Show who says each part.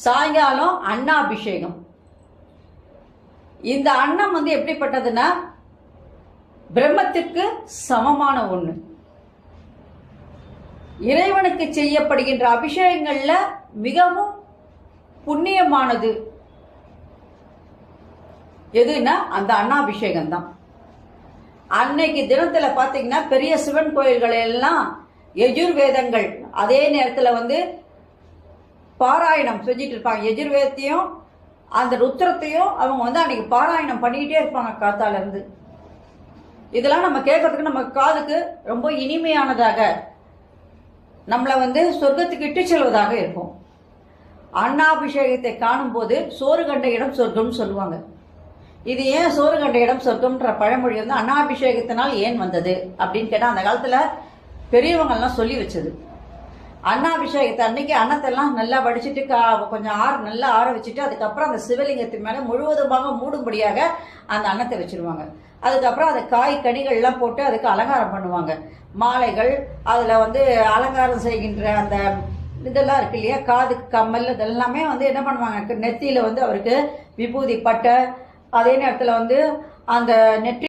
Speaker 1: சாயங்காலம் அன்னாபிஷேகம். இந்த அன்னம் வந்து எப்படிப்பட்டதுன்னா பிரம்மத்திற்கு சமமான ஒண்ணு. இறைவனுக்கு செய்யப்படுகின்ற அபிஷேகங்கள்ல மிகவும் புண்ணியமானது எதுன்னா அந்த அன்னாபிஷேகம் தான். அன்னைக்கு தினத்துல பாத்தீங்கன்னா பெரிய சிவன் கோயில்கள் எல்லாம் யஜுர்வேதங்கள் அதே நேரத்துல வந்து பாராயணம் செஞ்சிட்டு இருப்பாங்க. யஜுர்வேதத்தையும் அந்த ருத்ரத்தையும் அவங்க வந்து அன்னைக்கு பாராயணம் பண்ணிக்கிட்டே இருப்பாங்க காத்தால இருந்து. இதெல்லாம் நம்ம கேட்கறதுக்கு நம்ம காதுக்கு ரொம்ப இனிமையானதாக நம்மளை வந்து சொர்க்கத்துக்கு இட்டு செல்வதாக இருக்கும். அன்னாபிஷேகத்தை காணும் போது சோறு கண்ட இடம் சொர்க்கம்னு சொல்லுவாங்க. இது ஏன் சோறு கண்ட இடம் சொர்க்கம்ன்ற பழமொழி வந்து அன்னாபிஷேகத்தினால் ஏன் வந்தது அப்படின்னு கேட்டா அந்த காலத்துல பெரியவங்க எல்லாம் சொல்லி வச்சது. அன்னாபிஷேகத்தை அன்னைக்கு அன்னத்தெல்லாம் நல்லா வடிச்சிட்டு கொஞ்சம் நல்லா ஆற வச்சுட்டு அதுக்கப்புறம் அந்த சிவலிங்கத்தின் மேல முழுவதுமாக மூடும்படியாக அந்த அன்னத்தை வச்சிருவாங்க. அதுக்கப்புறம் அதை காய் கனிகள் எல்லாம் போட்டு அதுக்கு அலங்காரம் பண்ணுவாங்க. மாலைகள் அதுல வந்து அலங்காரம் செய்கின்ற அந்த இதெல்லாம் இருக்கு இல்லையா, காதுக்கு கம்மல் இதெல்லாமே வந்து என்ன பண்ணுவாங்க, நெத்தியில வந்து அவருக்கு விபூதி பட்டை, அதே நேரத்துல வந்து அந்த நெற்றி